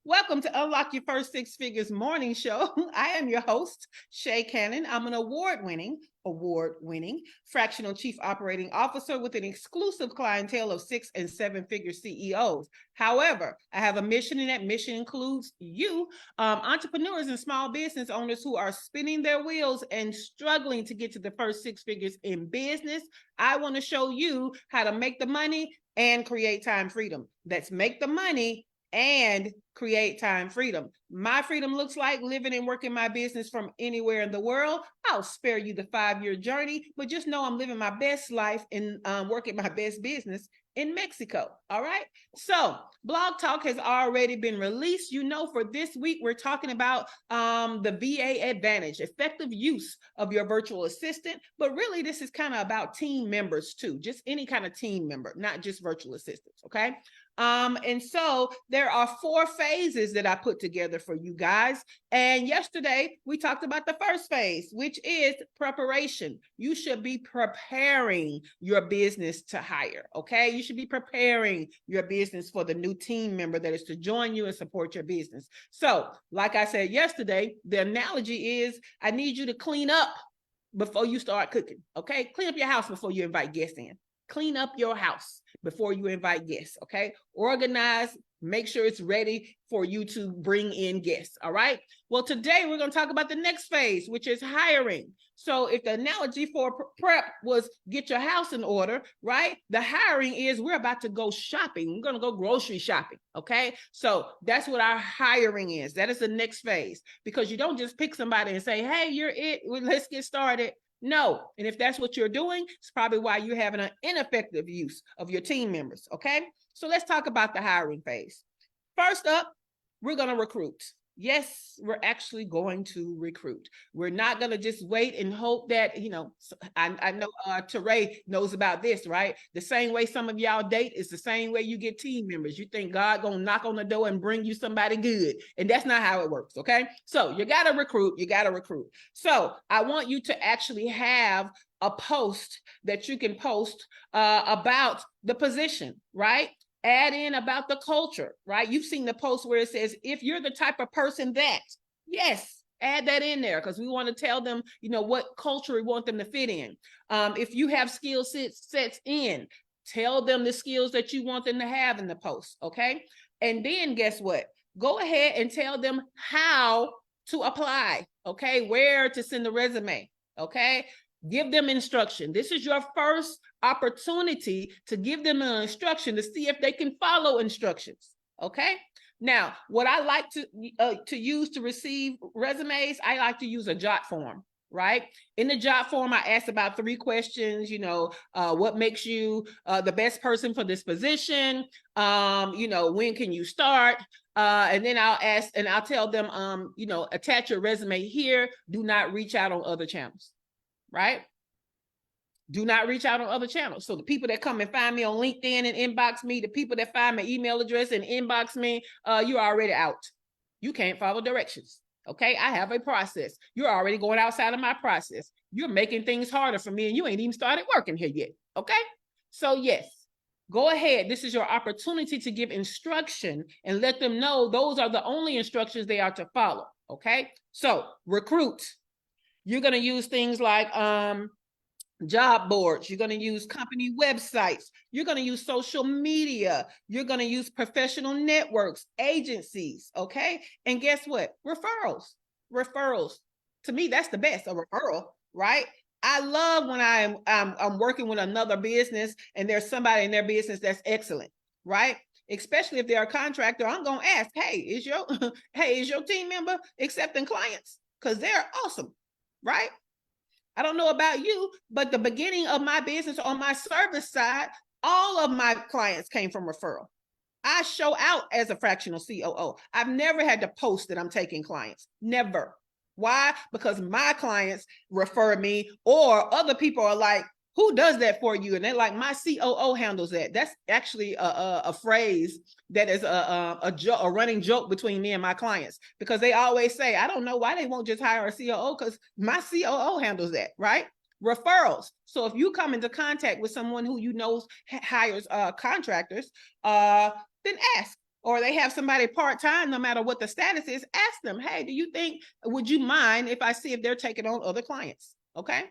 Welcome to Unlock Your First Six Figures Morning Show. I am your host, Shay Cannon. I'm an award-winning fractional chief operating officer with an exclusive clientele of 6 and 7-figure CEOs. However, I have a mission, and that mission includes you, entrepreneurs and small business owners who are spinning their wheels and struggling to get to the first 6 figures in business. I want to show you how to make the money and create time freedom. Let's make the money and create time freedom. My freedom looks like living and working my business from anywhere in the world. I'll spare you the 5-year journey, but just know I'm living my best life and working my best business in Mexico. All right. So Blog Talk has already been released. You know, for this week, we're talking about the VA Advantage, effective use of your virtual assistant. But really, this is kind of about team members too, just any kind of team member, not just virtual assistants. Okay. And so there are 4 phases that I put together for you guys. And yesterday we talked about the first phase, which is preparation. You should be preparing your business to hire. Okay. You should be preparing your business for the new team member that is to join you and support your business. So like I said yesterday, the analogy is I need you to clean up before you start cooking. Okay. Clean up your house before you invite guests in. Clean up your house before you invite guests, okay? Organize, make sure it's ready for you to bring in guests, all right? Well, today we're going to talk about the next phase, which is hiring. So if the analogy for prep was get your house in order, right? The hiring is we're about to go shopping. We're going to go grocery shopping, okay? So that's what our hiring is. That is the next phase, because you don't just pick somebody and say, hey, you're it. Well, let's get started. No. And if that's what you're doing, it's probably why you're having an ineffective use of your team members. Okay. So let's talk about the hiring phase. First up, we're going to recruit. Yes, we're actually going to recruit. We're not going to just wait and hope that, you know, I know Teray knows about this, right? The same way some of y'all date is the same way you get team members. You think God going to knock on the door and bring you somebody good. And that's not how it works, okay? So you got to recruit. You got to recruit. So I want you to actually have a post that you can post about the position, right? Add in about the culture, right? You've seen the post where it says, if you're the type of person that, yes, add that in there, because we want to tell them, you know, what culture we want them to fit in. If you have skill sets in, tell them the skills that you want them to have in the post, okay? And then guess what? Go ahead and tell them how to apply, okay? Where to send the resume, okay? Give them instruction. This is your first opportunity to give them an instruction to see if they can follow instructions. Okay. Now, what I like to use to receive resumes, I like to use a jot form. Right. In the jot form, I ask about 3 questions. You know, what makes you the best person for this position? You know, when can you start? And then I'll ask, and I'll tell them, you know, attach your resume here. Do not reach out on other channels. Right? Do not reach out on other channels. So the people that come and find me on LinkedIn and inbox me, the people that find my email address and inbox me, you're already out. You can't follow directions. Okay, I have a process. You're already going outside of my process. You're making things harder for me, and you ain't even started working here yet. Okay, so yes, go ahead. This is your opportunity to give instruction and let them know those are the only instructions they are to follow. Okay, so recruit. You're going to use things like job boards. You're going to use company websites. You're going to use social media. You're going to use professional networks, agencies. Okay. And guess what? Referrals. Referrals. To me, that's the best, a referral, right? I love when I'm working with another business and there's somebody in their business that's excellent, right? Especially if they're a contractor, I'm going to ask, hey, is your team member accepting clients? Because they're awesome. Right? I don't know about you, but the beginning of my business on my service side, all of my clients came from referral. I show out as a fractional COO. I've never had to post that I'm taking clients. Never. Why? Because my clients refer me, or other people are like, who does that for you? And they're like, my COO handles that. That's actually a phrase that is a running joke between me and my clients, because they always say, I don't know why they won't just hire a COO, because my COO handles that, right? Referrals. So if you come into contact with someone who you know hires contractors, then ask, or they have somebody part-time, no matter what the status is, ask them, hey, would you mind if I see if they're taking on other clients? Okay.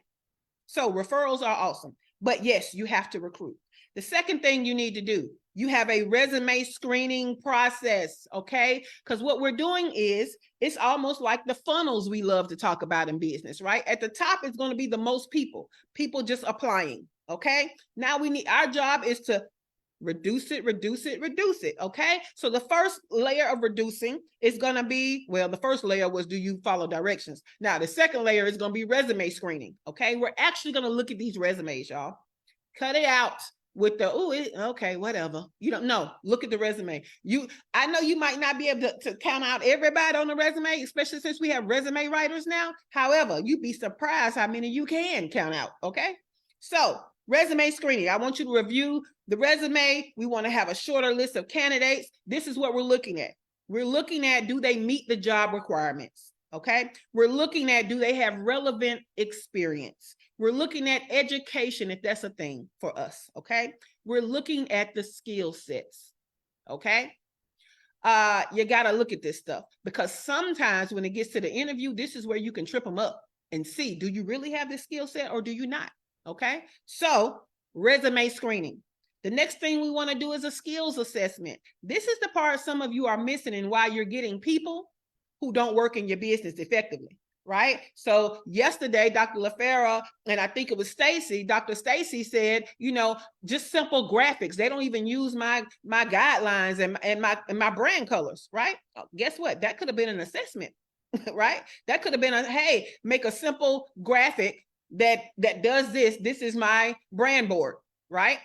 So referrals are awesome, but yes, you have to recruit. The second thing you need to do, you have a resume screening process, okay? Because what we're doing is, it's almost like the funnels we love to talk about in business, right? At the top is going to be the most people just applying, okay? Now our job is to reduce it, okay? So the first layer of reducing is going to be, well, the first layer was, do you follow directions? Now, the second layer is going to be resume screening, okay? We're actually going to look at these resumes, y'all. Cut it out with the, okay, whatever. You don't know. Look at the resume. I know you might not be able to count out everybody on the resume, especially since we have resume writers now. However, you'd be surprised how many you can count out, okay? So resume screening, I want you to review the resume. We want to have a shorter list of candidates. This is what we're looking at. We're looking at, do they meet the job requirements? Okay. We're looking at, do they have relevant experience? We're looking at education, if that's a thing for us. Okay. We're looking at the skill sets. Okay. You got to look at this stuff, because sometimes when it gets to the interview, this is where you can trip them up and see, do you really have this skill set or do you not? Okay. So resume screening. The next thing we want to do is a skills assessment. This is the part some of you are missing and why you're getting people who don't work in your business effectively, right? So yesterday, Dr. LaFera, and I think it was Dr. Stacy said, just simple graphics. They don't even use my guidelines and my brand colors, right? Guess what? That could have been an assessment, right? That could have been hey, make a simple graphic that does this. This is my brand board, right?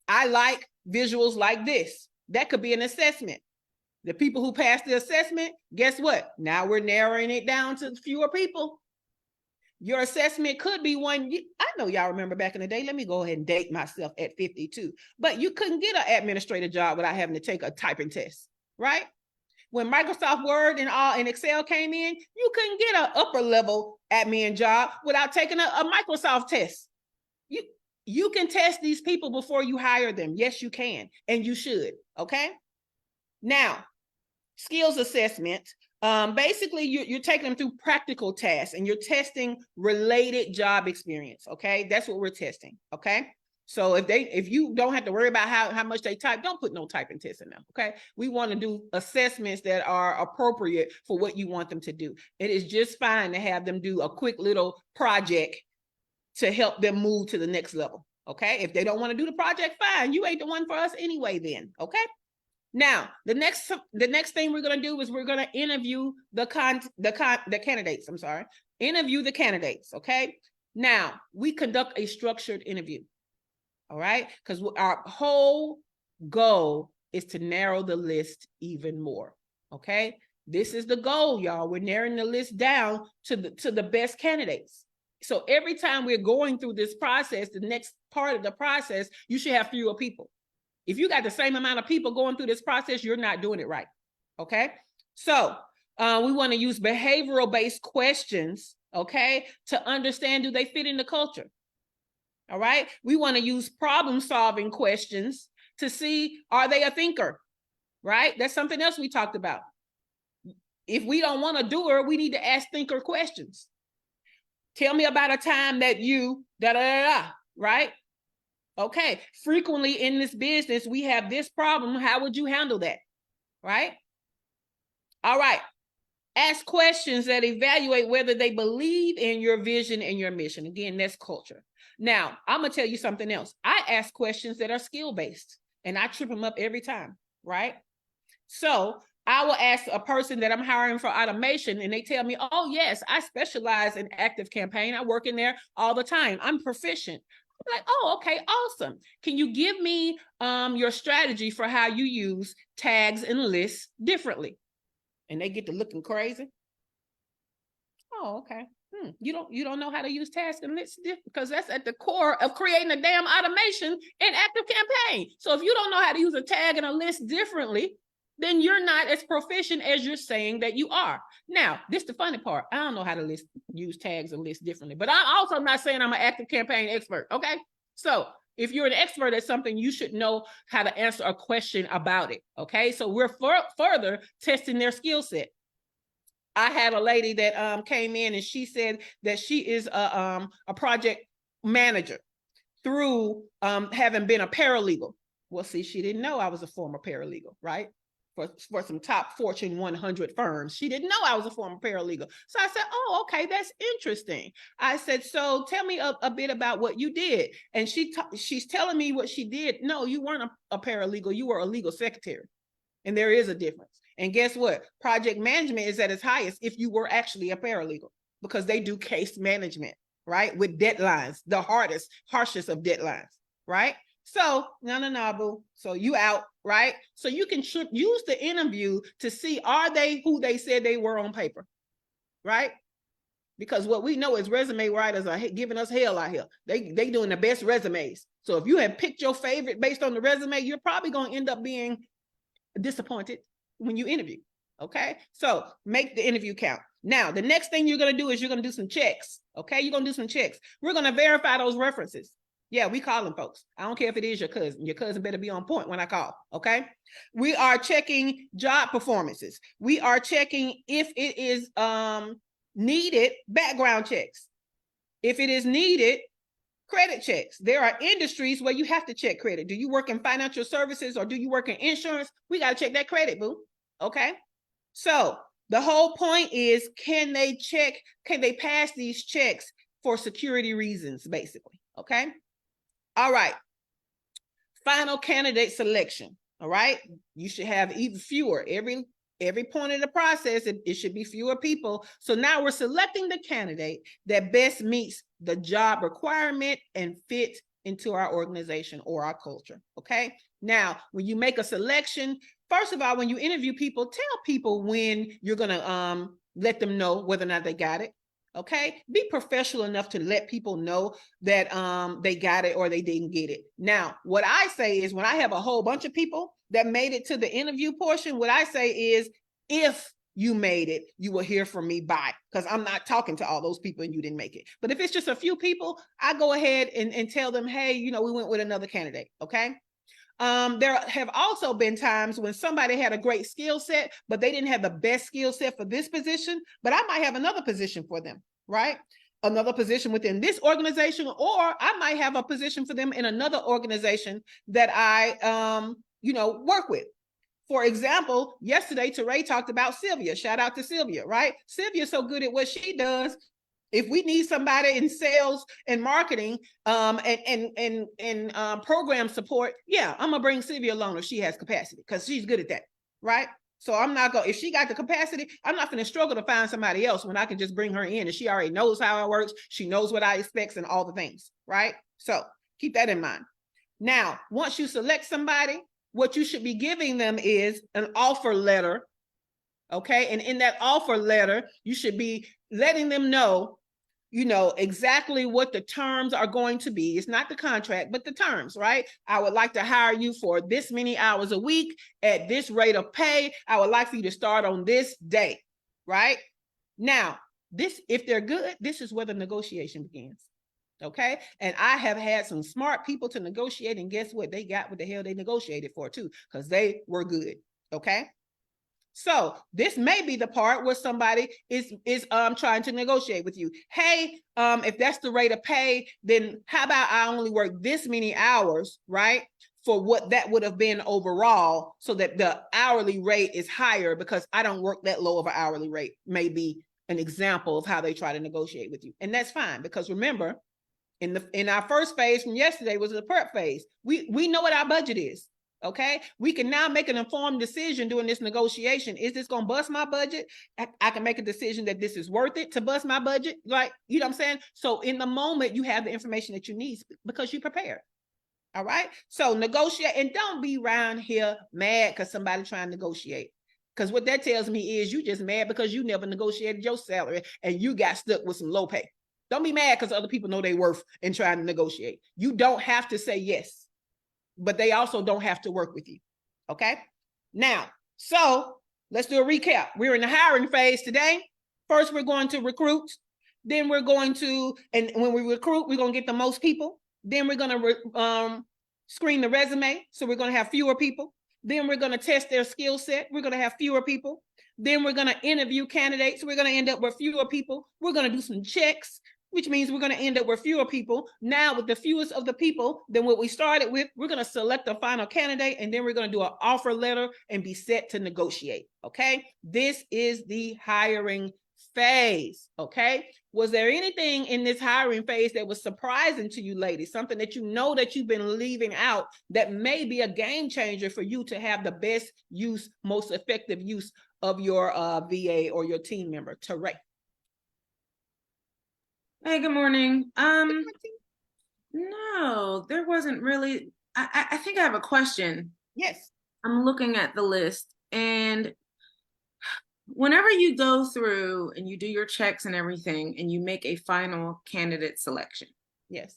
I like visuals like this. That could be an assessment. The people who passed the assessment, guess what? Now we're narrowing it down to fewer people. Your assessment could be one. I know y'all remember back in the day. Let me go ahead and date myself at 52. But you couldn't get an administrative job without having to take a typing test, right? When Microsoft Word and Excel came in, you couldn't get an upper level admin job without taking a Microsoft test. You can test these people before you hire them. Yes, you can, and you should, okay? Now, skills assessment, basically you're taking them through practical tasks and you're testing related job experience, okay? That's what we're testing, okay? So if you don't have to worry about how much they type, don't put no typing tests in them, okay? We want to do assessments that are appropriate for what you want them to do. It is just fine to have them do a quick little project to help them move to the next level, okay? If they don't want to do the project, fine. You ain't the one for us anyway then, okay? Now, the next thing we're going to do is we're going to interview the candidates, interview the candidates, okay? Now, we conduct a structured interview, all right? Because our whole goal is to narrow the list even more, okay? This is the goal, y'all. We're narrowing the list down to the best candidates. So every time we're going through this process, the next part of the process, you should have fewer people. If you got the same amount of people going through this process, you're not doing it right, okay? So we want to use behavioral-based questions, okay, to understand, do they fit in the culture, all right? We want to use problem-solving questions to see, are they a thinker, right? That's something else we talked about. If we don't want a doer, we need to ask thinker questions. Tell me about a time that you, right? Okay, frequently in this business, we have this problem. How would you handle that, right? All right, ask questions that evaluate whether they believe in your vision and your mission. Again, that's culture. Now, I'm going to tell you something else. I ask questions that are skill-based, and I trip them up every time, right? So I will ask a person that I'm hiring for automation, and they tell me, oh, yes, I specialize in Active Campaign. I work in there all the time. I'm proficient. I'm like, oh, okay, awesome. Can you give me your strategy for how you use tags and lists differently? And they get to looking crazy. Oh, okay. You don't know how to use tags and lists because that's at the core of creating a damn automation in Active Campaign. So if you don't know how to use a tag and a list differently, then you're not as proficient as you're saying that you are. Now, this is the funny part. I don't know how to use tags and lists differently, but I'm also not saying I'm an Active Campaign expert, okay? So If you're an expert at something, you should know how to answer a question about it. Okay, so we're further testing their skill set. I had a lady that came in and she said that she is a project manager through having been a paralegal. Well, see, she didn't know I was a former paralegal, right? For some top Fortune 100 firms. She didn't know I was a former paralegal. So I said, oh, okay, that's interesting. I said, so tell me a bit about what you did. And she's telling me what she did. No, you weren't a paralegal. You were a legal secretary. And there is a difference. And guess what? Project management is at its highest if you were actually a paralegal, because they do case management, right? With deadlines, the harshest of deadlines, right? So, no, boo. So you out, right? So you can use the interview to see, are they who they said they were on paper, right? Because what we know is resume writers are giving us hell out here. They doing the best resumes. So if you have picked your favorite based on the resume, you're probably going to end up being disappointed when you interview. Okay, so make the interview count. Now, the next thing you're going to do is you're going to do some checks. Okay, you're going to do some checks. We're going to verify those references. Yeah, we call them folks. I don't care if it is your cousin. Your cousin better be on point when I call. Okay, we are checking job performances. We are checking if it is needed, background checks. If it is needed, credit checks. There are industries where you have to check credit. Do you work in financial services or do you work in insurance? We got to check that credit, boo. Okay. So the whole point is, can they pass these checks for security reasons, basically? Okay. All right. Final candidate selection. All right. You should have even fewer every point of the process. It should be fewer people. So now we're selecting the candidate that best meets the job requirement and fit into our organization or our culture. Okay. Now, when you make a selection, first of all, when you interview people, tell people when you're going to let them know whether or not they got it. Okay. Be professional enough to let people know that they got it or they didn't get it. Now, what I say is, when I have a whole bunch of people that made it to the interview portion, what I say is, if you made it, you will hear from me by, because I'm not talking to all those people and you didn't make it. But if it's just a few people, I go ahead and tell them, hey, we went with another candidate. Okay. There have also been times when somebody had a great skill set, but they didn't have the best skill set for this position, but I might have another position for them, right? Another position within this organization, or I might have a position for them in another organization that I, work with. For example, yesterday, Teray talked about Sylvia. Shout out to Sylvia, right? Sylvia's so good at what she does. If we need somebody in sales and marketing and program support, yeah, I'm gonna bring Sylvia along if she has capacity, because she's good at that, right? So I'm not gonna, if she got the capacity, I'm not gonna struggle to find somebody else when I can just bring her in and she already knows how it works. She knows what I expect and all the things, right? So keep that in mind. Now, once you select somebody, what you should be giving them is an offer letter. Okay. And in that offer letter, you should be letting them know, exactly what the terms are going to be. It's not the contract, but the terms, right? I would like to hire you for this many hours a week at this rate of pay. I would like for you to start on this day, right? Now, if they're good, this is where the negotiation begins. Okay. And I have had some smart people to negotiate, and guess what? They got what the hell they negotiated for too, because they were good. Okay. So this may be the part where somebody is trying to negotiate with you. Hey, if that's the rate of pay, then how about I only work this many hours, right? For what that would have been overall, so that the hourly rate is higher, because I don't work that low of an hourly rate, may be an example of how they try to negotiate with you. And that's fine, because remember, in our first phase from yesterday was the prep phase. We know what our budget is. Okay. We can now make an informed decision during this negotiation. Is this going to bust my budget? I can make a decision that this is worth it to bust my budget. Like, you know what I'm saying? So in the moment, you have the information that you need because you prepared. All right. So negotiate, and don't be around here mad because somebody trying to negotiate. Because what that tells me is you just mad because you never negotiated your salary and you got stuck with some low pay. Don't be mad because other people know their worth and trying to negotiate. You don't have to say yes, but they also don't have to work with you. Okay. Now, so let's do a recap. We're in the hiring phase today. First, we're going to recruit. Then we're going to, and when we recruit, we're going to get the most people. Then we're going to screen the resume. So we're going to have fewer people. Then we're going to test their skill set. We're going to have fewer people. Then we're going to interview candidates. We're going to end up with fewer people. We're going to do some checks, which means we're going to end up with fewer people. Now, with the fewest of the people than what we started with, we're going to select a final candidate, and then we're going to do an offer letter and be set to negotiate. Okay. This is the hiring phase. Okay. Was there anything in this hiring phase that was surprising to you, ladies? Something that you know that you've been leaving out that may be a game changer for you to have the best use, most effective use of your VA or your team member? Teray. Hey, good morning. No, there wasn't really. I think I have a question. Yes. I'm looking at the list, and whenever you go through and you do your checks and everything, and you make a final candidate selection, yes,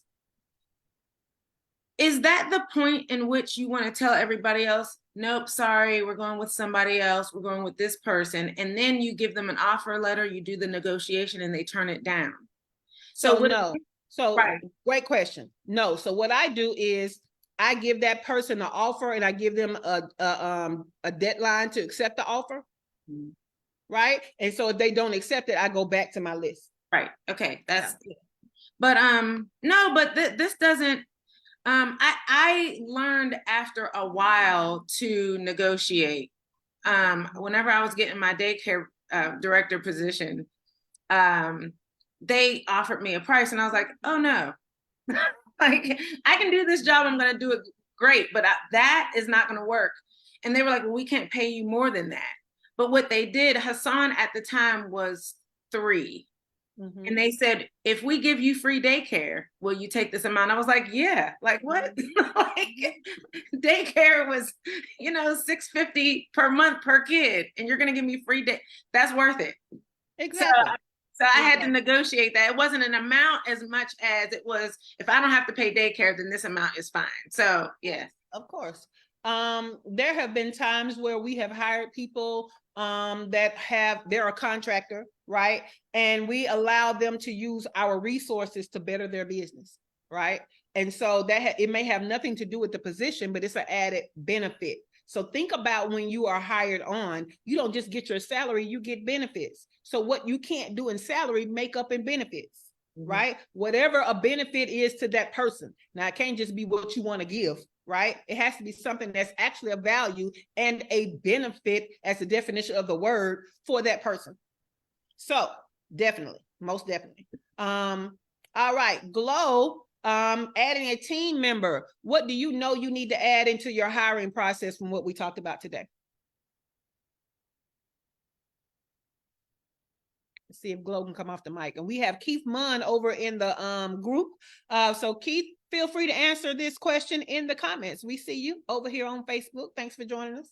is that the point in which you want to tell everybody else, nope, sorry, we're going with somebody else, we're going with this person, and then you give them an offer letter, you do the negotiation, and they turn it down? So no. So right. Great question. No. So what I do is I give that person an offer, and I give them a deadline to accept the offer. Mm-hmm. Right. And so if they don't accept it, I go back to my list. Right. Okay. That's but no, but this doesn't I learned after a while to negotiate. Whenever I was getting my daycare director position, they offered me a price, and I was like, oh no, like I can do this job, I'm going to do it great, but that is not going to work. And they were like, well, we can't pay you more than that. But what they did, Hassan at the time was 3. Mm-hmm. And they said, if we give you free daycare, will you take this amount? I was like, yeah. Like, what? Like, daycare was, $650 per month per kid, and you're going to give me free day. That's worth it. Exactly. So I had to negotiate that. It wasn't an amount as much as it was, if I don't have to pay daycare, then this amount is fine. So, yeah. Of course. There have been times where we have hired people they're a contractor, right? And we allow them to use our resources to better their business, right? And so it may have nothing to do with the position, but it's an added benefit. So think about when you are hired on, you don't just get your salary, you get benefits. So what you can't do in salary, make up in benefits, mm-hmm. right? Whatever a benefit is to that person. Now, it can't just be what you want to give, right? It has to be something that's actually a value and a benefit as the definition of the word for that person. So definitely, most definitely. All right, Glow, adding a team member. What do you know you need to add into your hiring process from what we talked about today? Let's see if Glow can come off the mic. And we have Keith Munn over in the group. So Keith, feel free to answer this question in the comments. We see you over here on Facebook. Thanks for joining us.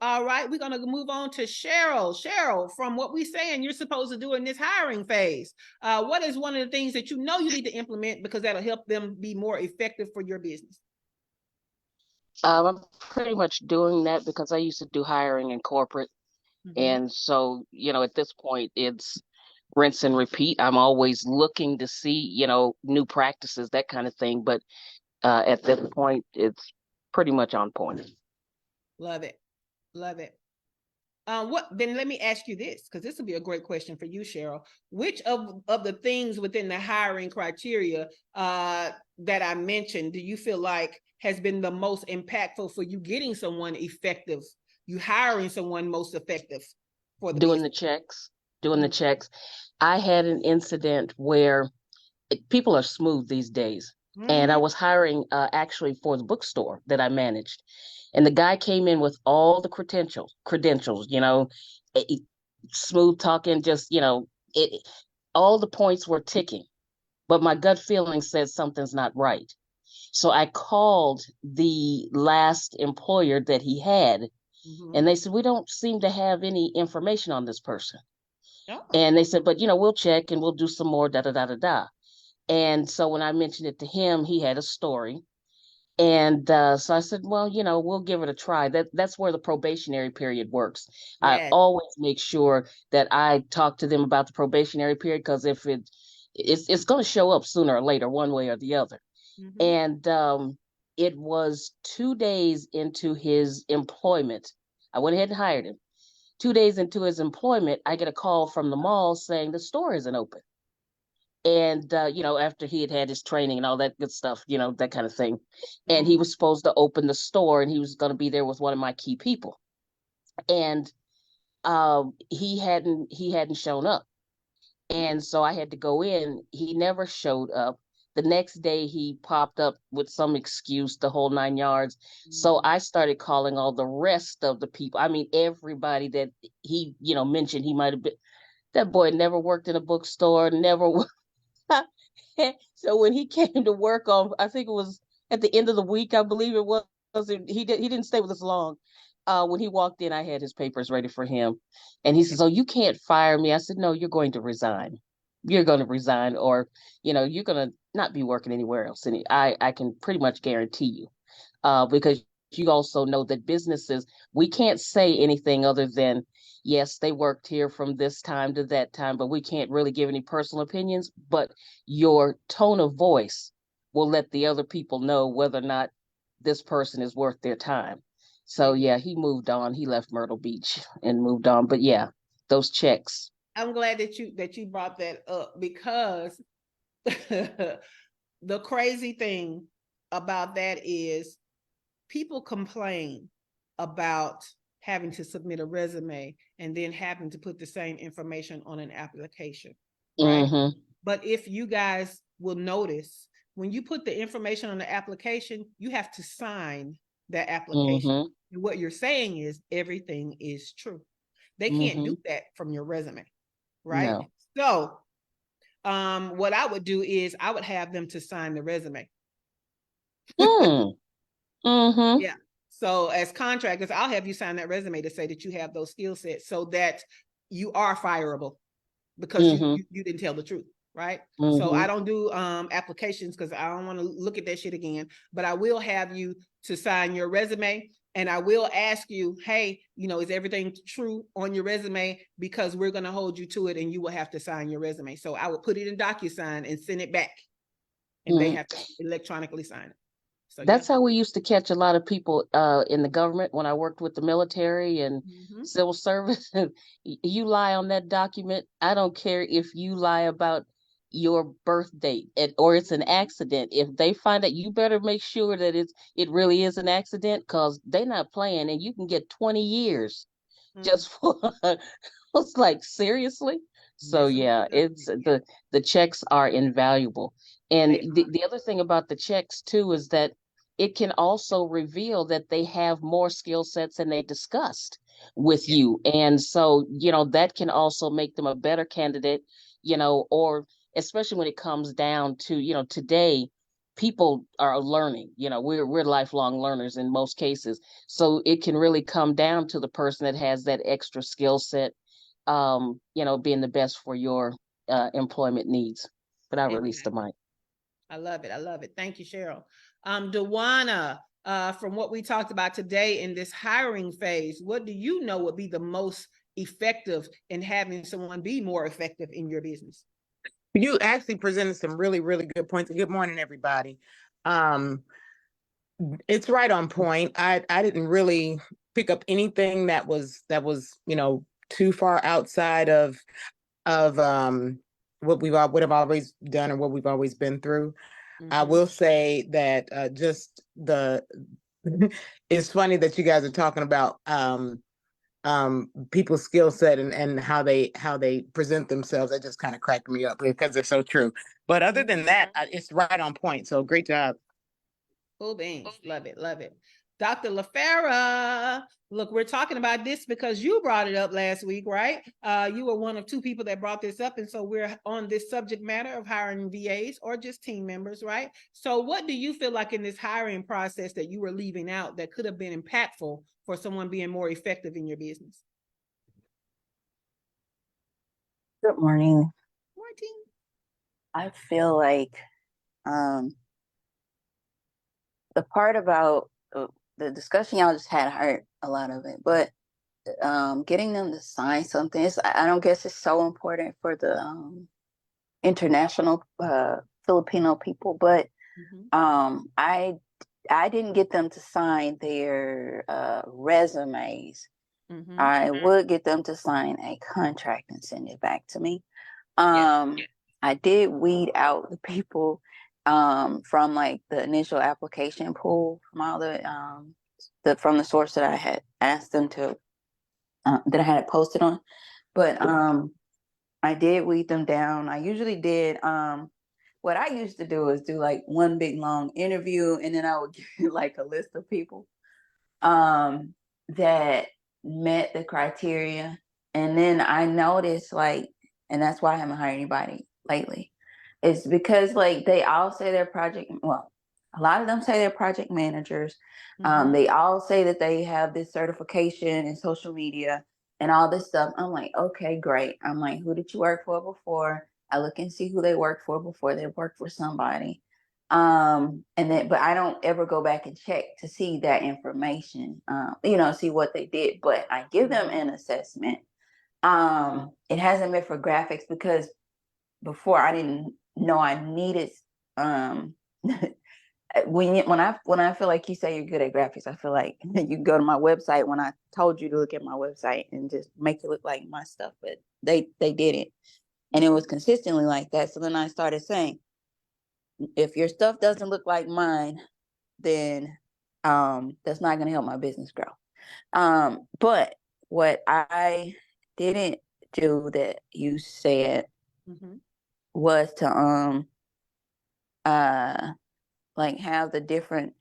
All right, we're going to move on to Cheryl. Cheryl, from what we're saying you're supposed to do in this hiring phase, what is one of the things that you know you need to implement because that'll help them be more effective for your business? I'm pretty much doing that because I used to do hiring in corporate. Mm-hmm. And so, at this point, it's rinse and repeat. I'm always looking to see, new practices, that kind of thing. But at this point, it's pretty much on point. Love it. Love it. Then let me ask you this, because this will be a great question for you, Cheryl. Which of the things within the hiring criteria that I mentioned do you feel like has been the most impactful for you getting someone effective? You hiring someone most effective for doing the checks. I had an incident where people are smooth these days. Mm-hmm. And I was hiring actually for the bookstore that I managed. And the guy came in with all the credentials, smooth talking, just, all the points were ticking. But my gut feeling said something's not right. So I called the last employer that he had. Mm-hmm. And they said, we don't seem to have any information on this person. Oh. And they said, but, we'll check and we'll do some more, da-da-da-da-da. And so when I mentioned it to him, he had a story. And so I said, well, we'll give it a try. That's where the probationary period works. Yes. I always make sure that I talk to them about the probationary period, because if it's going to show up sooner or later, one way or the other. Mhm. And it was 2 days into his employment. I went ahead and hired him. 2 days into his employment, I get a call from the mall saying the store isn't open. And after he had had his training and all that good stuff, that kind of thing. And he Mhm. was supposed to open the store, and he was going to be there with one of my key people. And he hadn't shown up. And so I had to go in. He never showed up. The next day he popped up with some excuse, the whole 9 yards. So I started calling all the rest of the people. I mean, everybody that he, mentioned he might have been. That boy never worked in a bookstore, never. So when he came to work on, I think it was at the end of the week, I believe it was. He didn't stay with us long. When he walked in, I had his papers ready for him, and he says, "Oh, you can't fire me." I said, "No, you're going to resign. You're going to resign, or you're going to not be working anywhere else." And I can pretty much guarantee you, because you also know that businesses, we can't say anything other than, yes, they worked here from this time to that time, but we can't really give any personal opinions. But your tone of voice will let the other people know whether or not this person is worth their time. So yeah, he moved on. He left Myrtle Beach and moved on. But yeah, those checks. I'm glad that you brought that up, because the crazy thing about that is people complain about having to submit a resume and then having to put the same information on an application, right? Mm-hmm. But if you guys will notice, when you put the information on the application, you have to sign that application. Mm-hmm. And what you're saying is everything is true. They can't Mm-hmm. do that from your resume, right? No. So, what I would do is I would have them to sign the resume. Mm. Mm-hmm. Yeah. So as contractors, I'll have you sign that resume to say that you have those skill sets, so that you are fireable, because you, Mm-hmm. you you didn't tell the truth, right? So I Mm-hmm. don't do applications because I don't want to look at that shit again. But I will have you to sign your resume, and I will ask you, hey, is everything true on your resume? Because we're gonna hold you to it, and you will have to sign your resume. So I would put it in DocuSign and send it back, and they have to Mm-hmm. electronically sign it. So yeah. That's how we used to catch a lot of people in the government when I worked with the military and Mm-hmm. civil service. You lie on that document. I don't care if you lie about your birth date or it's an accident. If they find out, you better make sure that it really is an accident, because they're not playing, and you can get 20 years Mm-hmm. just for it's like, seriously. So Messing with yeah, the it's government. Yeah, the checks are invaluable. And they the other thing about the checks too is that it can also reveal that they have more skill sets than they discussed with yeah. you. And so, that can also make them a better candidate, or especially when it comes down to, today people are learning, we're lifelong learners in most cases. So it can really come down to the person that has that extra skill set, being the best for your employment needs. But I released the Exactly. mic. I love it. I love it. Thank you, Cheryl. Dewana, from what we talked about today in this hiring phase, what do you know would be the most effective in having someone be more effective in your business? You actually presented some really, really good points. Good morning, everybody. Um, it's right on point. I didn't really pick up anything that was too far outside of what I've always done or what we've always been through. I Mm-hmm. will say that just the it's funny that you guys are talking about people's skill set and how they present themselves. That just kind of cracked me up because they're so true. But other than that, it's right on point. So great job. Cool beans. Love it. Love it. Dr. LaFera, look, we're talking about this because you brought it up last week, right? You were one of two people that brought this up. And so we're on this subject matter of hiring VAs or just team members, right? So what do you feel like in this hiring process that you were leaving out that could have been impactful for someone being more effective in your business? Good morning. Martin. I feel like um, the part about the discussion y'all just had hurt a lot of it, but getting them to sign something is, I don't guess it's so important for international Filipino people, but I didn't get them to sign their resumes. I would get them to sign a contract and send it back to me. I did weed out the people from like the initial application pool from all from the source that I had asked them to that I had it posted on. But I did weed them down. I usually did what I used to do is do like one big long interview, and then I would give like a list of people that met the criteria. And then I noticed like, and that's why I haven't hired anybody lately. It's because like they all say they're a lot of them say they're project managers. They all say that they have this certification in social media and all this stuff. I'm like, okay, great. I'm like, who did you work for before? I look and see who they worked for before they worked for somebody. But I don't ever go back and check to see that information, see what they did, but I give them an assessment. It hasn't been for graphics because before I didn't know I needed, when I feel like you say you're good at graphics, I feel like you go to my website when I told you to look at my website and just make it look like my stuff, but they didn't. And it was consistently like that. So then I started saying, if your stuff doesn't look like mine, then that's not going to help my business grow. But what I didn't do that you said was to like have the different,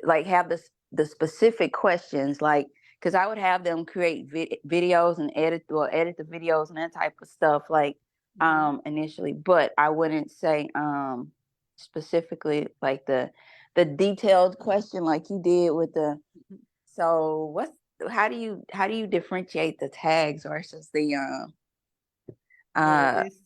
like have the specific questions, like because I would have them create videos and edit the videos and that type of stuff, like initially, but I wouldn't say specifically like the detailed question like you did with the. So how do you differentiate the tags versus the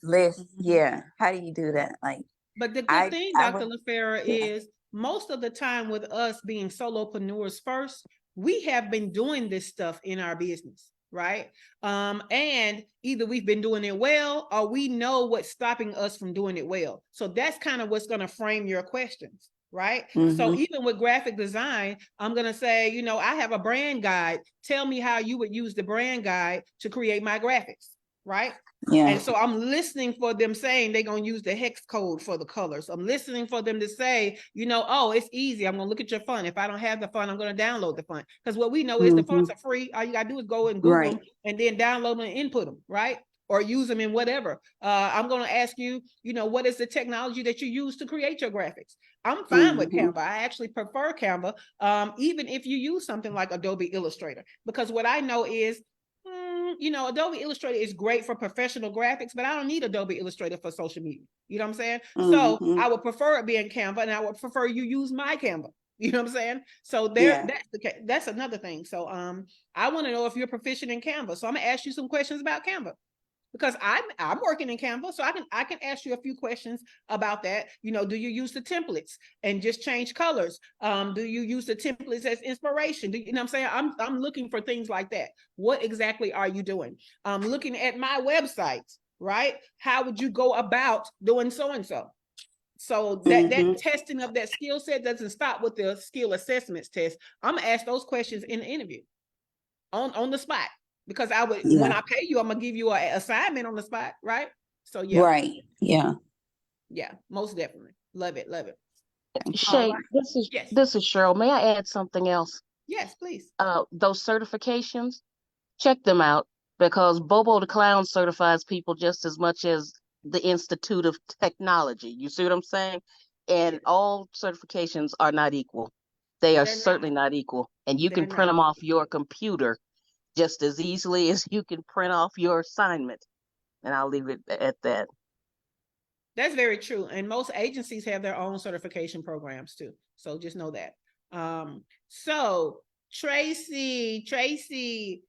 list? Yeah, how do you do that? Like, but the good thing, Dr. LaFera, is most of the time with us being solopreneurs first, we have been doing this stuff in our business, right? And either we've been doing it well or we know what's stopping us from doing it well. So that's kind of what's going to frame your questions, right? So even with graphic design, I'm going to say, I have a brand guide. Tell me how you would use the brand guide to create my graphics, right? Yeah. And so I'm listening for them saying they're going to use the hex code for the colors. I'm listening for them to say, oh, it's easy. I'm going to look at your font. If I don't have the font, I'm going to download the font. Because what we know is the fonts are free. All you got to do is go and Google them and then download them and input them, right? Or use them in whatever. I'm going to ask you, what is the technology that you use to create your graphics? I'm fine with Canva. I actually prefer Canva, even if you use something like Adobe Illustrator. Because what I know is, Adobe Illustrator is great for professional graphics, but I don't need Adobe Illustrator for social media. You know what I'm saying? So I would prefer it being Canva, and I would prefer you use my Canva. You know what I'm saying? So that's another thing. So I want to know if you're proficient in Canva. So I'm gonna ask you some questions about Canva, because I'm working in Canva, so I can ask you a few questions about that. Do you use the templates and just change colors? Do you use the templates as inspiration? You know what I'm saying? I'm looking for things like that. What exactly are you doing? Looking at my website, right? How would you go about doing so and so? So that testing of that skill set doesn't stop with the skill assessments test. I'm gonna ask those questions in the interview on the spot. Because when I pay you, I'm gonna give you an assignment on the spot, right? So right, yeah, most definitely, love it. Shay, this is Cheryl. May I add something else? Yes, please. Those certifications, check them out, because Bobo the Clown certifies people just as much as the Institute of Technology. You see what I'm saying? And all certifications are not equal. They are certainly not equal. And you can print them off your computer just as easily as you can print off your assignment. And I'll leave it at that. That's very true. And most agencies have their own certification programs too. So just know that. So Tracy,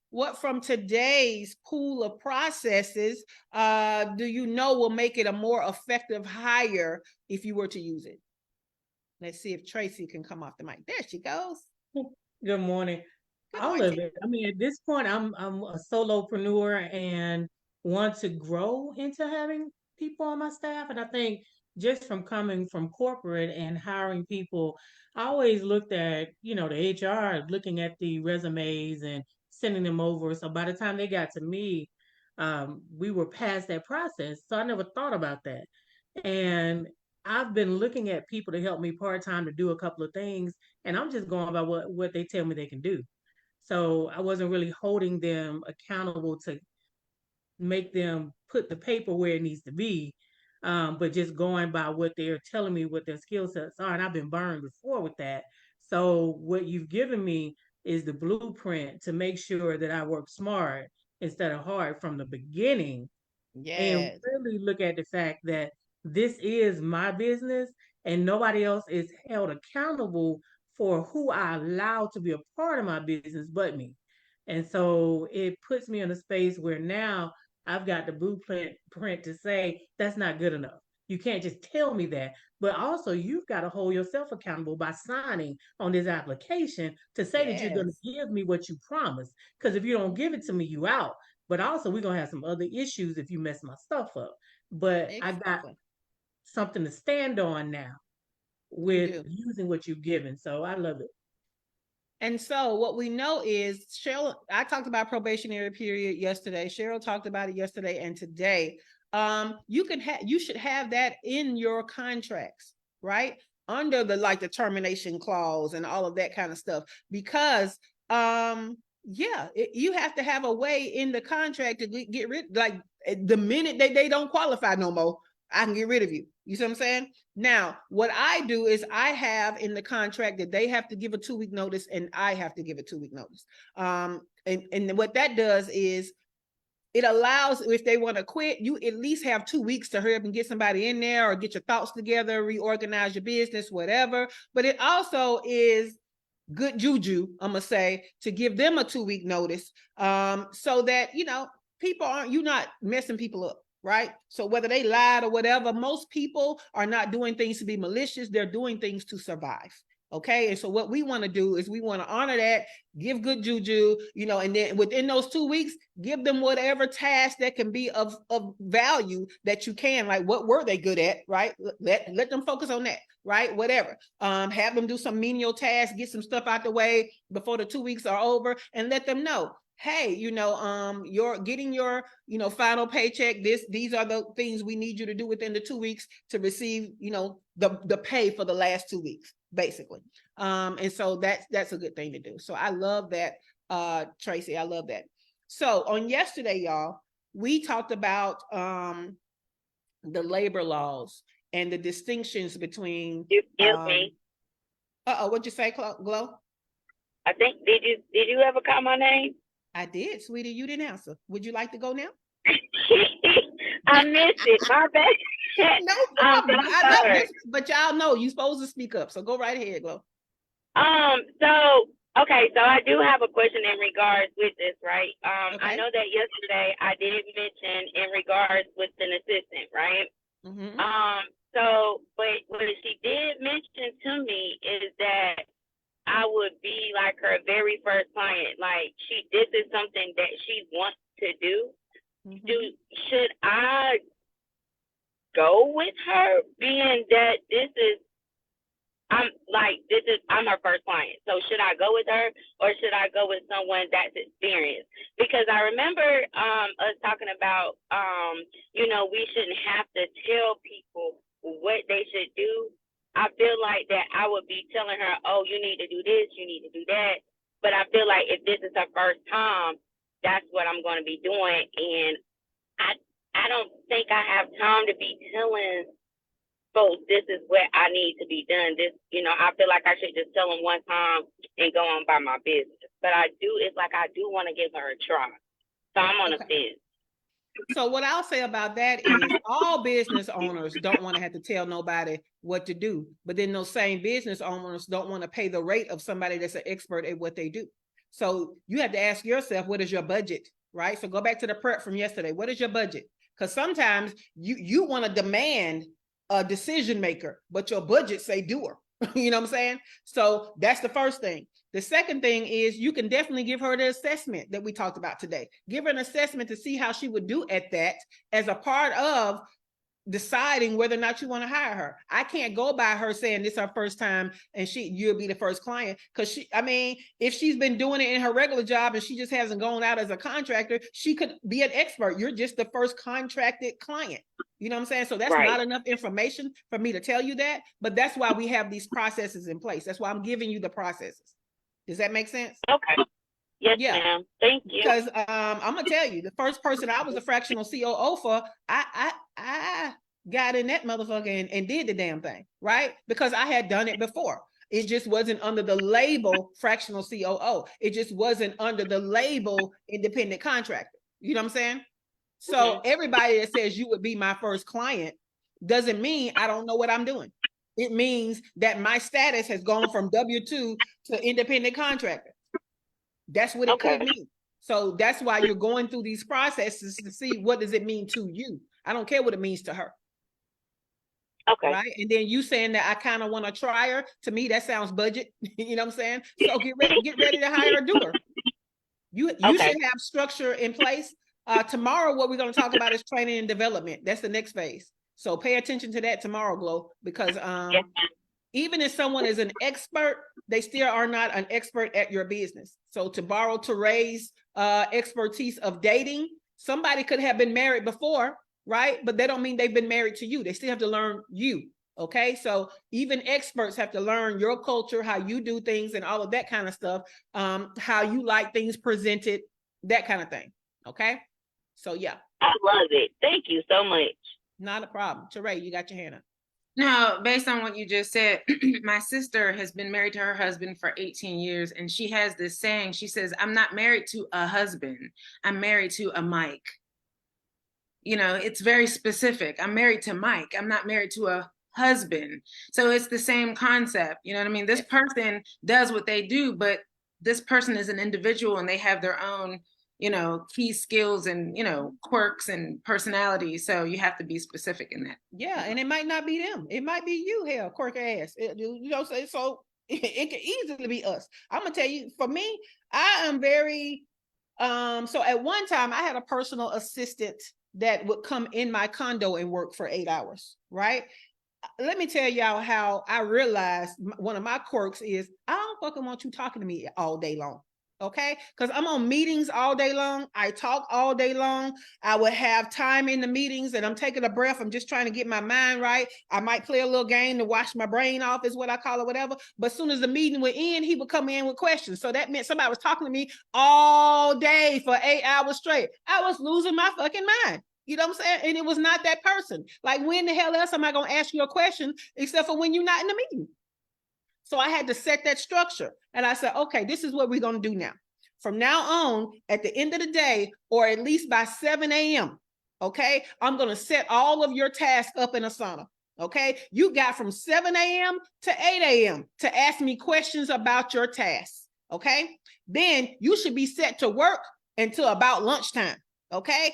what from today's pool of processes do you know will make it a more effective hire if you were to use it? Let's see if Tracy can come off the mic. There she goes. Good morning. All of it. I mean, at this point, I'm a solopreneur and want to grow into having people on my staff. And I think just from coming from corporate and hiring people, I always looked at, the HR, looking at the resumes and sending them over. So by the time they got to me, we were past that process. So I never thought about that. And I've been looking at people to help me part time to do a couple of things, and I'm just going by what they tell me they can do. So I wasn't really holding them accountable to make them put the paper where it needs to be, but just going by what they're telling me what their skill sets are. And I've been burned before with that. So what you've given me is the blueprint to make sure that I work smart instead of hard from the beginning, and Yes. really look at the fact that this is my business and nobody else is held accountable for who I allow to be a part of my business but me. And so it puts me in a space where now I've got the blueprint print to say that's not good enough. You can't just tell me that, but also you've got to hold yourself accountable by signing on this application to say that you're going Yes. to give me what you promised. Because if you don't give it to me, you out. But also, we're gonna have some other issues if you mess my stuff up. But I got Exactly. something to stand on now You with do. using what you've given. So I love it. And so what we know is Cheryl, I talked about probationary period yesterday. Cheryl talked about it yesterday and today. You should have that in your contracts, right? Under the termination clause and all of that kind of stuff. Because you have to have a way in the contract to get rid, like the minute they don't qualify no more, I can get rid of you. You see what I'm saying? Now, what I do is I have in the contract that they have to give a 2-week notice and I have to give a 2-week notice. And what that does is it allows, if they want to quit, you at least have 2 weeks to hurry up and get somebody in there or get your thoughts together, reorganize your business, whatever. But it also is good juju, I'm gonna say, to give them a 2-week notice, so that you're not messing people up, right? So whether they lied or whatever, most people are not doing things to be malicious, they're doing things to survive. Okay, and so what we want to do is we want to honor that, give good juju, and then within those 2 weeks, give them whatever task that can be of value that you can, like what were they good at, right? Let them focus on that, right? Whatever. Have them do some menial tasks, get some stuff out the way before the 2 weeks are over, and let them know, hey, you're getting your, final paycheck. These are the things we need you to do within the 2 weeks to receive, the pay for the last 2 weeks, basically. And so that's a good thing to do. So I love that, Tracy. I love that. So on yesterday, y'all, we talked about the labor laws and the distinctions between. Excuse me. What'd you say, Glow? I think did you ever call my name? I did, sweetie. You didn't answer. Would you like to go now? I missed it. My bad. No problem. I'm sorry. But y'all know you're supposed to speak up. So go right ahead, Glow. So I do have a question in regards with this, right? Okay. I know that yesterday I did mention in regards with an assistant, right? Mm-hmm. But what she did mention to me is that I would be like her very first client. Like this is something that she wants to do. Mm-hmm. Should I go with her, being that I'm her first client? So should I go with her, or should I go with someone that's experienced? Because I remember us talking about we shouldn't have to tell people what they should do. I feel like that I would be telling her, oh, you need to do this, you need to do that. But I feel like if this is her first time, that's what I'm going to be doing. And I don't think I have time to be telling folks this is what I need to be done. I feel like I should just tell them one time and go on by my business. But I do want to give her a try. So I'm on the fence. So what I'll say about that is all business owners don't want to have to tell nobody what to do, but then those same business owners don't want to pay the rate of somebody that's an expert at what they do. So you have to ask yourself, what is your budget, right? So go back to the prep from yesterday. What is your budget? Because sometimes you want to demand a decision maker, but your budget say doer. You know what I'm saying? So that's the first thing. The second thing is you can definitely give her the assessment that we talked about today. Give her an assessment to see how she would do at that as a part of deciding whether or not you want to hire her. I can't go by her saying this is her first time and you'll be the first client, because if she's been doing it in her regular job and she just hasn't gone out as a contractor, she could be an expert. You're just the first contracted client. You know what I'm saying? So that's not enough information for me to tell you that, but that's why we have these processes in place. That's why I'm giving you the processes. Does that make sense? Okay. Yes, ma'am. Thank you. Because I'm gonna tell you, the first person I was a fractional COO for, I got in that motherfucker and did the damn thing, right? Because I had done it before. It just wasn't under the label fractional COO. It just wasn't under the label independent contractor. You know what I'm saying? So everybody that says you would be my first client doesn't mean I don't know what I'm doing. It means that my status has gone from W-2 to independent contractor. That's what it could mean. So that's why you're going through these processes to see what does it mean to you. I don't care what it means to her. Okay. Right. And then you saying that I kind of want to try her. To me, that sounds budget. You know what I'm saying? So get ready to hire a doer. You should have structure in place. Tomorrow, what we're going to talk about is training and development. That's the next phase. So pay attention to that tomorrow, Glow, because even if someone is an expert, they still are not an expert at your business. So to borrow Teray's expertise of dating, somebody could have been married before, right? But they don't mean they've been married to you. They still have to learn you. Okay. So even experts have to learn your culture, how you do things and all of that kind of stuff, how you like things presented, that kind of thing. Okay. So yeah. I love it. Thank you so much. Not a problem. Teray, you got your hand up. No, based on what you just said, my sister has been married to her husband for 18 years, and she has this saying. She says, I'm not married to a husband. I'm married to a Mike. You know, it's very specific. I'm married to Mike. I'm not married to a husband. So it's the same concept. You know what I mean? This person does what they do, but this person is an individual and they have their own, you know, key skills and, you know, quirks and personality. So you have to be specific in that. Yeah. And it might not be them. It might be you, hell, quirk ass. You know, so it could easily be us. I'm going to tell you, for me, I am very, so at one time I had a personal assistant that would come in my condo and work for 8 hours, right? Let me tell y'all how I realized one of my quirks is I don't fucking want you talking to me all day long. Okay, because I'm on meetings all day long. I talk all day long. I would have time in the meetings and I'm taking a breath. I'm just trying to get my mind right. I might play a little game to wash my brain off, is what I call it, whatever. But as soon as the meeting would end, he would come in with questions. So that meant somebody was talking to me all day for 8 hours straight. I was losing my fucking mind. You know what I'm saying? And it was not that person. Like, when the hell else am I going to ask you a question except for when you're not in the meeting? So I had to set that structure. And I said, okay, this is what we're going to do now. From now on, at the end of the day, or at least by 7 a.m., okay, I'm going to set all of your tasks up in Asana. Okay, you got from 7 a.m. to 8 a.m. to ask me questions about your tasks. Okay, then you should be set to work until about lunchtime. Okay,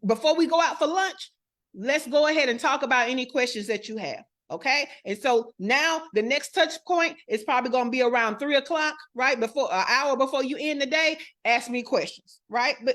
before we go out for lunch, let's go ahead and talk about any questions that you have. Okay. And so now the next touch point is probably going to be around 3 o'clock, right? Before an hour before you end the day, ask me questions, right? But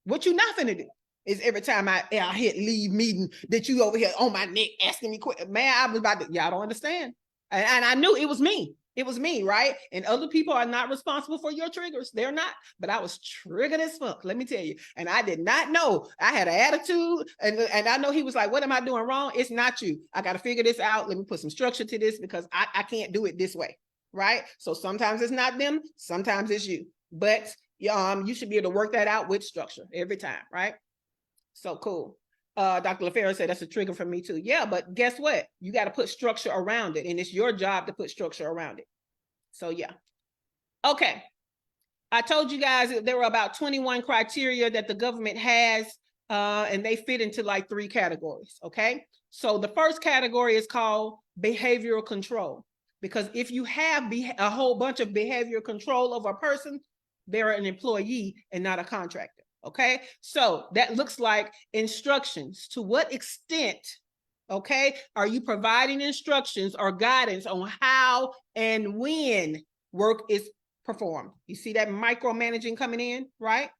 what you not finna do is every time I hit leave meeting that you over here on my neck asking me questions. Man, I was about to, y'all don't understand. And I knew it was me. It was me, right? And other people are not responsible for your triggers. They're not. But I was triggered as fuck, let me tell you. And I did not know. I had an attitude. And I know he was like, what am I doing wrong? It's not you. I got to figure this out. Let me put some structure to this because I can't do it this way, right? So sometimes it's not them. Sometimes it's you. But you should be able to work that out with structure every time, right? So cool. Dr. LaFera said that's a trigger for me too. Yeah, but guess what? You got to put structure around it, and it's your job to put structure around it. So yeah. Okay. I told you guys that there were about 21 criteria that the government has, and they fit into like 3 categories. Okay. So the first category is called behavioral control, because if you have a whole bunch of behavioral control over a person, they're an employee and not a contractor. Okay, so that looks like instructions. To what extent, okay, are you providing instructions or guidance on how and when work is performed? You see that micromanaging coming in, right?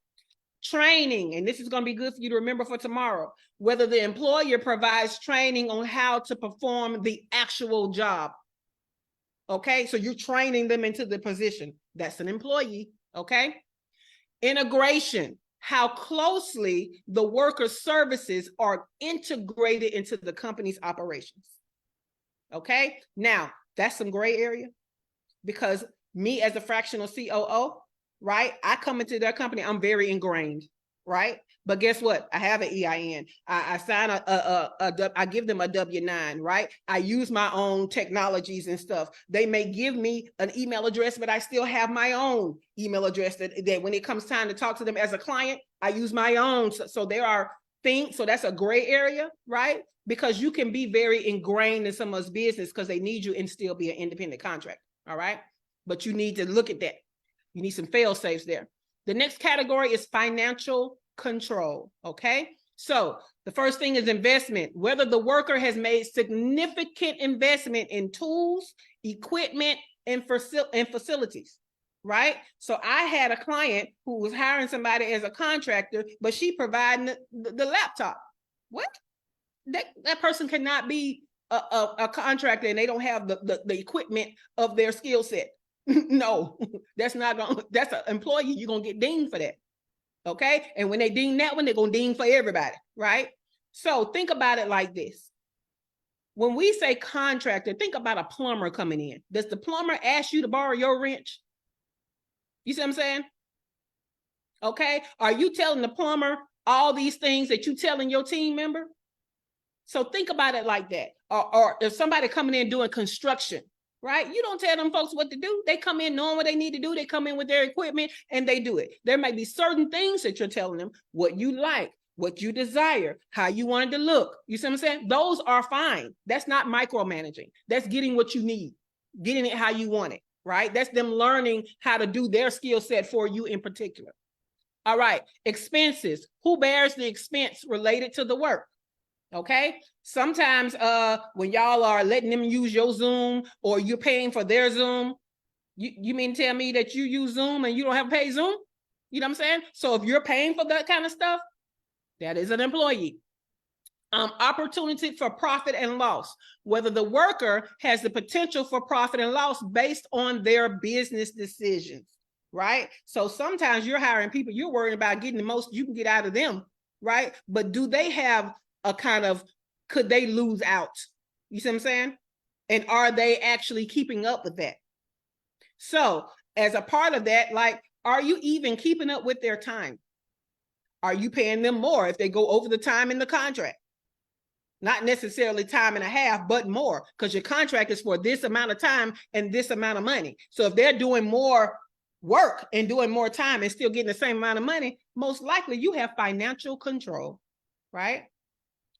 Training, and this is going to be good for you to remember for tomorrow, whether the employer provides training on how to perform the actual job. Okay, so you're training them into the position. That's an employee, okay? Integration, how closely the worker's services are integrated into the company's operations. Okay, now that's some gray area, because me as a fractional COO, right? I come into their company, I'm very ingrained, right? But guess what? I have an EIN. I sign I give them a W-9, right? I use my own technologies and stuff. They may give me an email address, but I still have my own email address that when it comes time to talk to them as a client, I use my own. So there are things, so that's a gray area, right? Because you can be very ingrained in someone's business because they need you and still be an independent contractor, all right? But you need to look at that. You need some fail safes there. The next category is financial control, okay? So the first thing is investment, whether the worker has made significant investment in tools, equipment, and facilities, right? So I had a client who was hiring somebody as a contractor, but she providing the laptop. What? That person cannot be a contractor and they don't have the equipment of their skill set. No, that's not going. That's an employee. You're gonna get dinged for that. Okay, and when they ding that one, they're gonna ding for everybody, right? So think about it like this. When we say contractor, think about a plumber coming in. Does the plumber ask you to borrow your wrench? You see what I'm saying? Okay, are you telling the plumber all these things that you telling your team member? So think about it like that. Or if somebody coming in doing construction, right? You don't tell them folks what to do. They come in knowing what they need to do. They come in with their equipment and they do it. There may be certain things that you're telling them, what you like, what you desire, how you want it to look. You see what I'm saying? Those are fine. That's not micromanaging. That's getting what you need, getting it how you want it, right? That's them learning how to do their skill set for you in particular. All right, expenses. Who bears the expense related to the work? Okay, sometimes when y'all are letting them use your Zoom or you're paying for their Zoom, you mean to tell me that you use Zoom and you don't have to pay Zoom? You know what I'm saying? So if you're paying for that kind of stuff, that is an employee. Opportunity for profit and loss, whether the worker has the potential for profit and loss based on their business decisions, right? So sometimes you're hiring people, you're worried about getting the most you can get out of them, right? But do they have a kind of, could they lose out? You see what I'm saying? And are they actually keeping up with that? So as a part of that, like, are you even keeping up with their time? Are you paying them more if they go over the time in the contract? Not necessarily time and a half, but more, because your contract is for this amount of time and this amount of money. So if they're doing more work and doing more time and still getting the same amount of money, most likely you have financial control, right?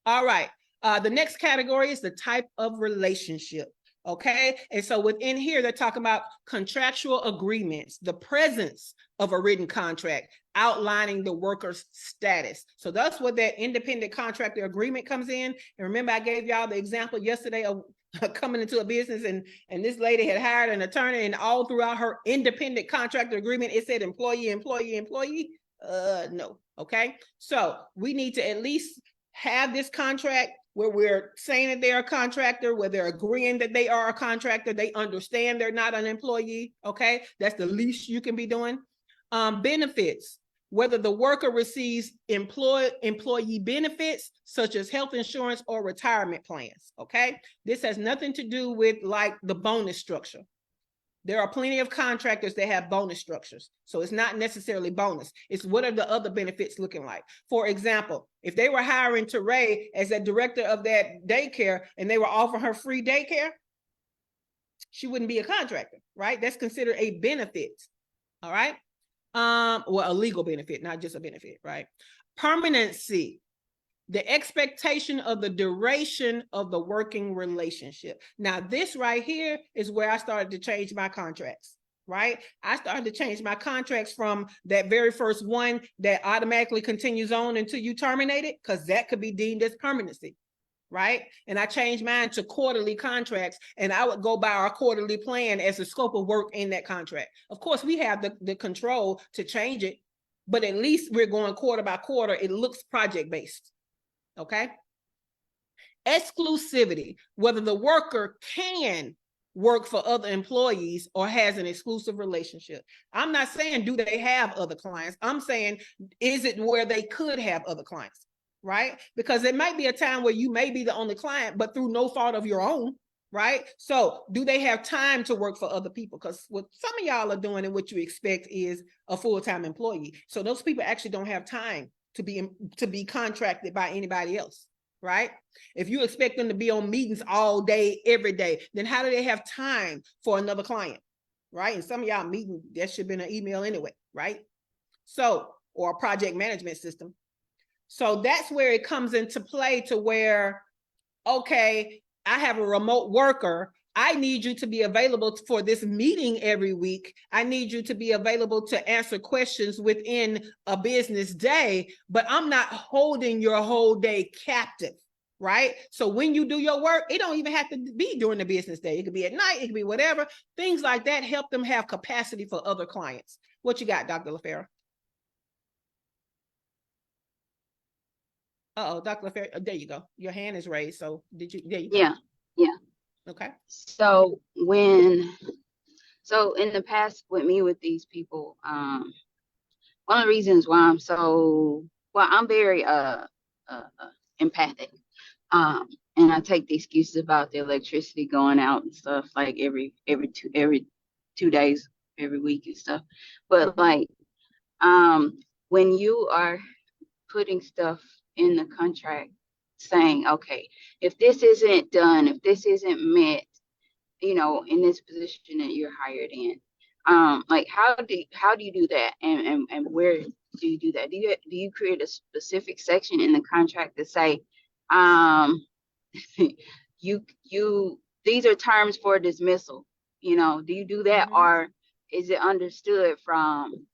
All right. The next category is the type of relationship. Okay. And so within here, they're talking about contractual agreements, the presence of a written contract outlining the worker's status. So that's what that independent contractor agreement comes in. And remember, I gave y'all the example yesterday of coming into a business and this lady had hired an attorney, and all throughout her independent contractor agreement, it said employee, employee, employee. No. Okay. So we need to at least have this contract where we're saying that they're a contractor, where they're agreeing that they are a contractor, they understand they're not an employee, okay? That's the least you can be doing. Benefits, whether the worker receives employee benefits, such as health insurance or retirement plans, okay? This has nothing to do with like the bonus structure. There are plenty of contractors that have bonus structures. So it's not necessarily bonus. It's what are the other benefits looking like? For example, if they were hiring Teray as a director of that daycare and they were offering her free daycare, she wouldn't be a contractor, right? That's considered a benefit, all right? Well, a legal benefit, not just a benefit, right? Permanency. The expectation of the duration of the working relationship. Now, this right here is where I started to change my contracts, right? I started to change my contracts from that very first one that automatically continues on until you terminate it, because that could be deemed as permanency, right? And I changed mine to quarterly contracts, and I would go by our quarterly plan as the scope of work in that contract. Of course, we have the control to change it, but at least we're going quarter by quarter. It looks project-based, okay? Exclusivity, whether the worker can work for other employees or has an exclusive relationship. I'm not saying do they have other clients. I'm saying, is it where they could have other clients, right? Because it might be a time where you may be the only client, but through no fault of your own, right? So do they have time to work for other people? Because what some of y'all are doing and what you expect is a full-time employee. So those people actually don't have time to be contracted by anybody else, right? If you expect them to be on meetings all day, every day, then how do they have time for another client, right? And some of y'all meeting, that should have been an email anyway, right? So, or a project management system. So that's where it comes into play to where, okay, I have a remote worker. I need you to be available for this meeting every week. I need you to be available to answer questions within a business day, but I'm not holding your whole day captive, right? So when you do your work, it don't even have to be during the business day. It could be at night, it could be whatever. Things like that help them have capacity for other clients. What you got, Dr. LaFera? Uh-oh, Dr. LaFera, there you go. Your hand is raised, so there you go. Yeah. Okay. So in the past with these people, one of the reasons why I'm very empathic. And I take the excuses about the electricity going out and stuff like every 2 days, every week and stuff. But like when you are putting stuff in the contract saying, okay, if this isn't done, if this isn't met, in this position that you're hired in, like how do you do that, and where do you do that? Do you create a specific section in the contract to say, you these are terms for dismissal? Do you do that, or is it understood from?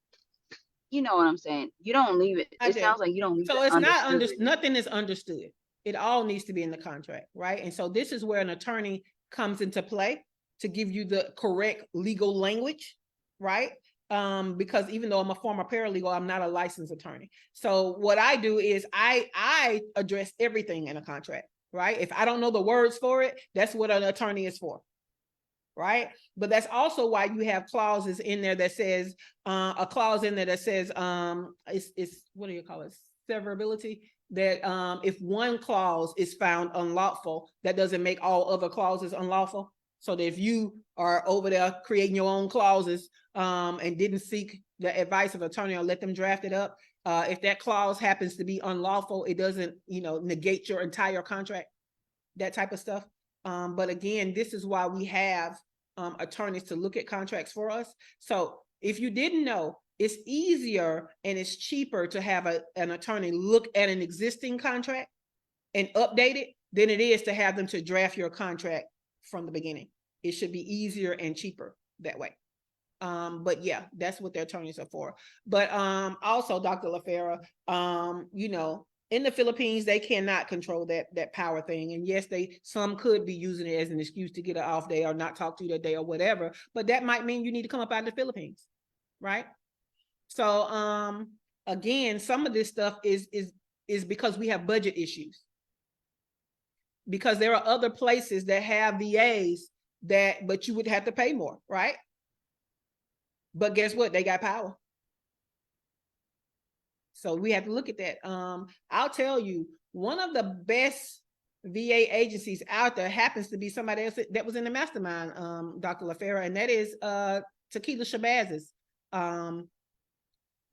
You know what I'm saying? You don't leave it. It sounds like you don't leave it. So it's not understood. Nothing is understood. It all needs to be in the contract, right? And so this is where an attorney comes into play to give you the correct legal language, right? Because even though I'm a former paralegal, I'm not a licensed attorney. So what I do is I address everything in a contract, right? If I don't know the words for it, that's what an attorney is for, right? But that's also why you have clauses in there that says, a clause in there that says, it's what do you call it? Severability. That if one clause is found unlawful, that doesn't make all other clauses unlawful. So that if you are over there creating your own clauses and didn't seek the advice of attorney or let them draft it up, if that clause happens to be unlawful, it doesn't, negate your entire contract, that type of stuff. But again, this is why we have attorneys to look at contracts for us. So if you didn't know, it's easier and it's cheaper to have an attorney look at an existing contract and update it than it is to have them to draft your contract from the beginning. It should be easier and cheaper that way. But yeah, that's what their attorneys are for. But also, Dr. LaFera, in the Philippines, they cannot control that power thing. And yes, some could be using it as an excuse to get an off day or not talk to you that day or whatever. But that might mean you need to come up out of the Philippines, right? So again, some of this stuff is because we have budget issues. Because there are other places that have VAs but you would have to pay more, right? But guess what? They got power. So we have to look at that. I'll tell you, one of the best VA agencies out there happens to be somebody else that was in the mastermind, Dr. LaFera, and that is Tequila Shabaz's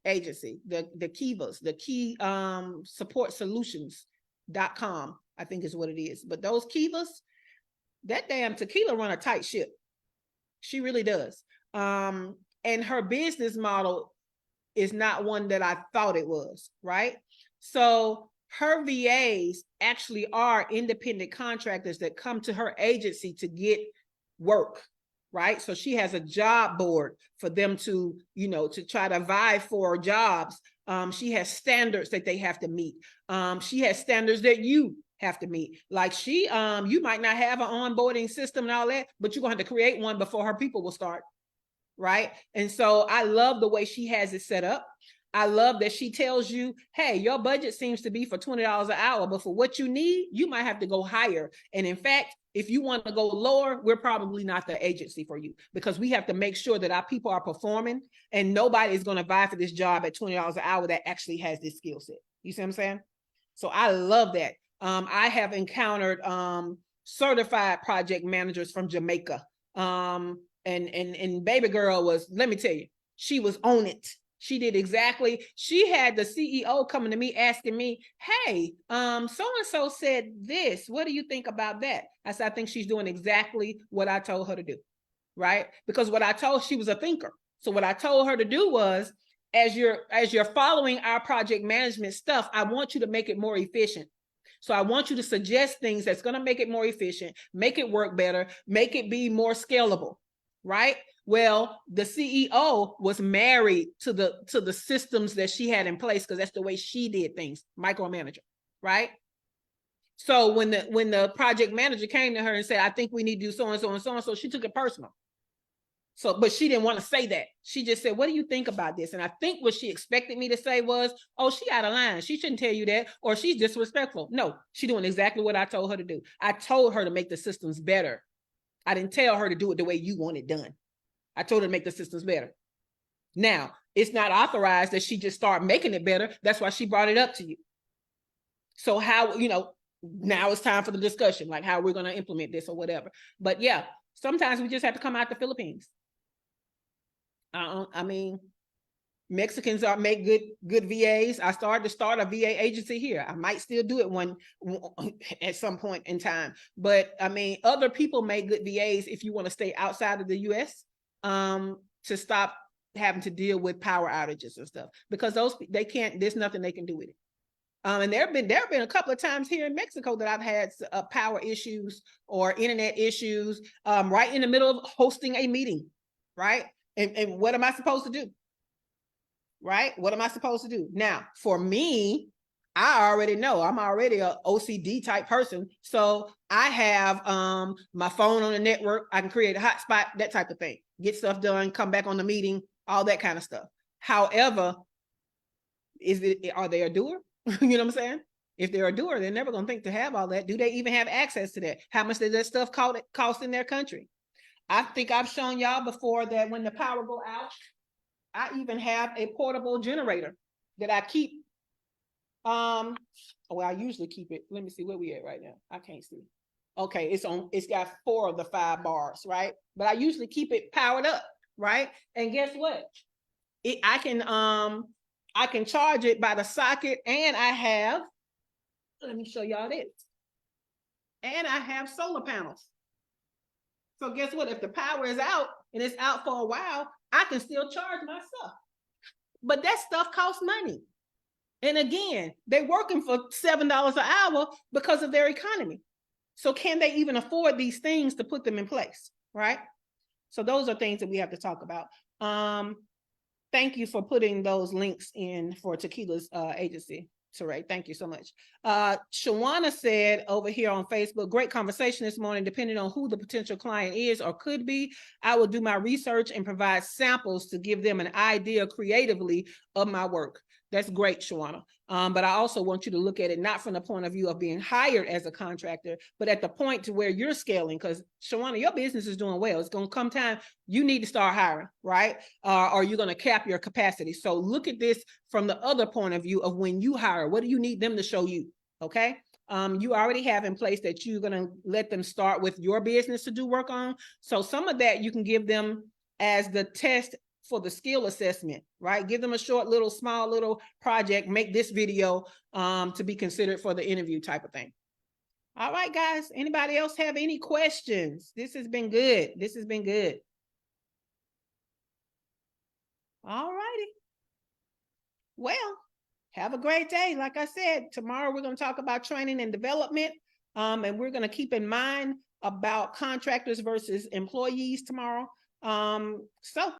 agency, the Kivas, the Key Support Solutions.com, I think is what it is. But those Kivas, that damn Tequila run a tight ship. She really does. And her business model is not one that I thought it was, right? So her VAs actually are independent contractors that come to her agency to get work, right? So she has a job board for them to, to try to vie for jobs. She has standards that they have to meet. She has standards that you have to meet. Like you might not have an onboarding system and all that, but you're going to have to create one before her people will start. Right. And so I love the way she has it set up. I love that she tells you, hey, your budget seems to be for $20 an hour, but for what you need, you might have to go higher. And in fact, if you want to go lower, we're probably not the agency for you, because we have to make sure that our people are performing, and nobody is going to vie for this job at $20 an hour that actually has this skill set. You see what I'm saying? So I love that. I have encountered certified project managers from Jamaica. And baby girl was, let me tell you, she was on it. She did exactly. She had the CEO coming to me asking me, hey, so-and-so said this. What do you think about that? I said, I think she's doing exactly what I told her to do, right? Because what I told, she was a thinker. So what I told her to do was, as you're following our project management stuff, I want you to make it more efficient. So I want you to suggest things that's going to make it more efficient, make it work better, make it be more scalable, right? Well, the CEO was married to the systems that she had in place, because that's the way she did things, micromanager, right? So when the project manager came to her and said, I think we need to do so and so and so and so, she took it personal. So, but she didn't want to say that. She just said, what do you think about this? And I think what she expected me to say was, oh, she out of line. She shouldn't tell you that, or she's disrespectful. No, she's doing exactly what I told her to do. I told her to make the systems better. I didn't tell her to do it the way you want it done. I told her to make the systems better. Now, it's not authorized that she just start making it better. That's why she brought it up to you. So how, now it's time for the discussion, like how we're going to implement this or whatever. But yeah, sometimes we just have to come out the Philippines. I mean, Mexicans make good VAs. I started to start a VA agency here. I might still do it at some point in time. But I mean, other people make good VAs if you want to stay outside of the US, to stop having to deal with power outages and stuff, because there's nothing they can do with it. And there have been a couple of times here in Mexico that I've had power issues or internet issues, right in the middle of hosting a meeting, right? And what am I supposed to do? Right? What am I supposed to do? Now, for me, I already know I'm already a OCD type person. So I have my phone on the network. I can create a hotspot, that type of thing. Get stuff done, come back on the meeting, all that kind of stuff. However, are they a doer? You know what I'm saying? If they're a doer, they're never going to think to have all that. Do they even have access to that? How much does that stuff cost in their country? I think I've shown y'all before that when the power go out, I even have a portable generator that I keep. Well, I usually keep it. Let me see where we at right now. I can't see. Okay, it's got 4 of the 5 bars, right? But I usually keep it powered up, right? And guess what? I can charge it by the socket, and let me show y'all this. And I have solar panels. So guess what? If the power is out and it's out for a while, I can still charge my stuff. But that stuff costs money. And again, they're working for $7 an hour because of their economy. So can they even afford these things to put them in place, right? So those are things that we have to talk about. Thank you for putting those links in for Tequila's agency, Saray. Thank you so much. Shawana said over here on Facebook, great conversation this morning. Depending on who the potential client is or could be, I will do my research and provide samples to give them an idea creatively of my work. That's great, Shawana. But I also want you to look at it not from the point of view of being hired as a contractor, but at the point to where you're scaling, because Shawana, your business is doing well. It's going to come time you need to start hiring, right? Or you're going to cap your capacity. So look at this from the other point of view of when you hire. What do you need them to show you? Okay. You already have in place that you're going to let them start with your business to do work on. So some of that you can give them as the test for the skill assessment, right? Give them a short small little project, make this video to be considered for the interview type of thing. All right, guys, anybody else have any questions? This has been good. This has been good. All righty. Well, have a great day. Like I said, tomorrow we're going to talk about training and development, and we're going to keep in mind about contractors versus employees tomorrow. So